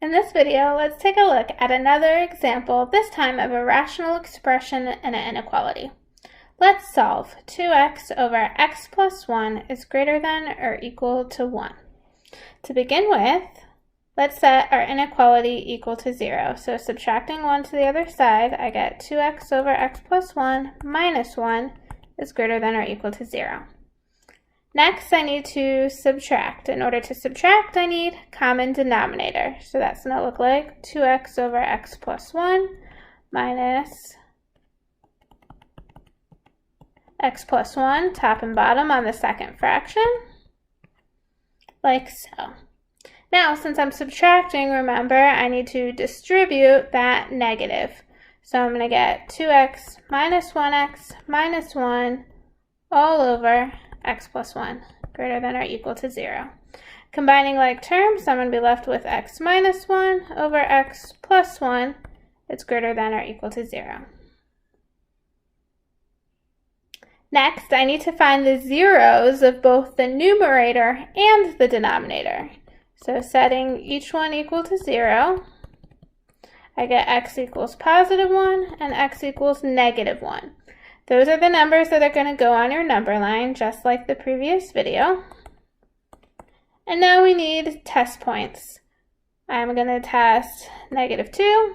In this video, let's take a look at another example, this time of a rational expression and an inequality. Let's solve 2x over x plus 1 is greater than or equal to 1. To begin with, let's set our inequality equal to 0. So subtracting 1 to the other side, I get 2x over x plus 1 minus 1 is greater than or equal to 0. Next, I need to subtract. In order to subtract, I need common denominator. So that's going to look like 2x over x plus 1 minus x plus 1, top and bottom on the second fraction, like so. Now, since I'm subtracting, remember, I need to distribute that negative. So I'm going to get 2x minus 1x minus 1 all over x plus 1 greater than or equal to 0. Combining like terms, I'm going to be left with x minus 1 over x plus 1. It's greater than or equal to 0. Next, I need to find the zeros of both the numerator and the denominator. So setting each one equal to 0, I get x equals positive 1 and x equals negative 1. Those are the numbers that are going to go on your number line, just like the previous video. And now we need test points. I'm going to test negative 2,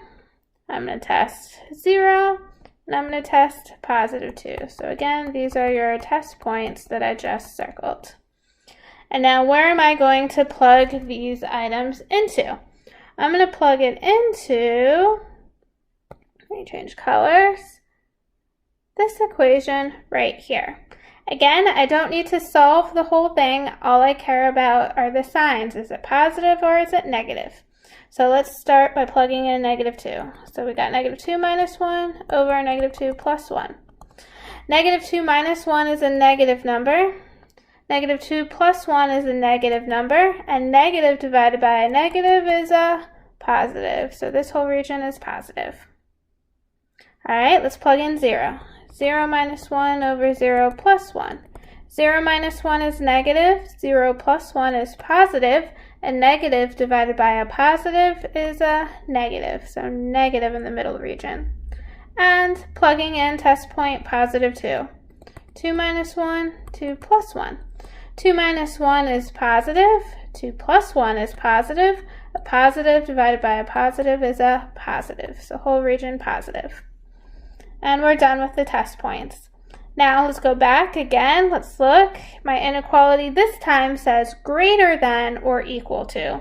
I'm going to test 0, and I'm going to test positive 2. So again, these are your test points that I just circled. And now where am I going to plug these items into? I'm going to plug it into, let me change colors, this equation right here. Again, I don't need to solve the whole thing. All I care about are the signs. Is it positive or is it negative? So let's start by plugging in negative 2. So we got negative 2 minus 1 over negative 2 plus 1. Negative 2 minus 1 is a negative number. Negative 2 plus 1 is a negative number. And negative divided by a negative is a positive. So this whole region is positive. All right, let's plug in 0. 0 minus 1 over 0 plus 1. 0 minus 1 is negative, 0 plus 1 is positive, and negative divided by a positive is a negative, so negative in the middle region. And plugging in test point positive 2. 2 minus 1, 2 plus 1. 2 minus 1 is positive, 2 plus 1 is positive, a positive divided by a positive is a positive, so whole region positive. And we're done with the test points. Now let's go back again. Let's look. My inequality this time says greater than or equal to.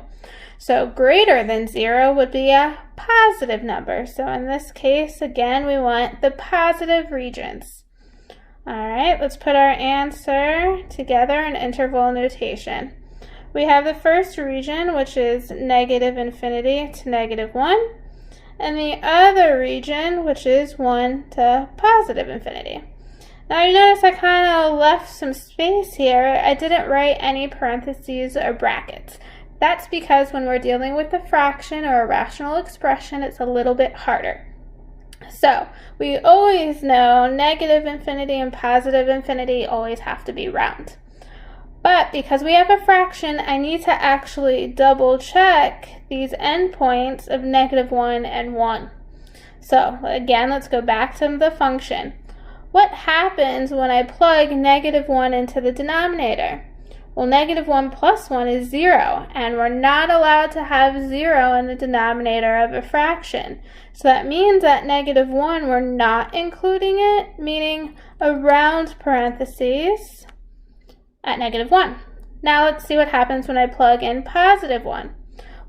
So greater than 0 would be a positive number. So in this case, again, we want the positive regions. All right, let's put our answer together in interval notation. We have the first region, which is negative infinity to negative 1. And the other region, which is 1 to positive infinity. Now you notice I kind of left some space here. I didn't write any parentheses or brackets. That's because when we're dealing with a fraction or a rational expression, it's a little bit harder. So we always know negative infinity and positive infinity always have to be round. But because we have a fraction, I need to actually double check these endpoints of negative 1 and 1. So again, let's go back to the function. What happens when I plug negative 1 into the denominator? Well, negative 1 plus 1 is 0, and we're not allowed to have 0 in the denominator of a fraction. So that means that negative 1, we're not including it, meaning around parentheses at negative 1. Now let's see what happens when I plug in positive 1.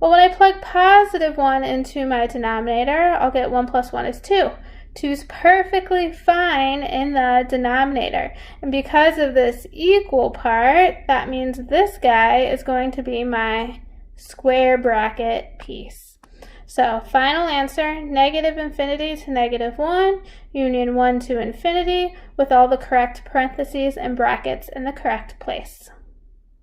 Well, when I plug positive 1 into my denominator, I'll get 1 plus 1 is 2. 2 is perfectly fine in the denominator. And because of this equal part, that means this guy is going to be my square bracket piece. So final answer, negative infinity to negative 1, union 1 to infinity, with all the correct parentheses and brackets in the correct place.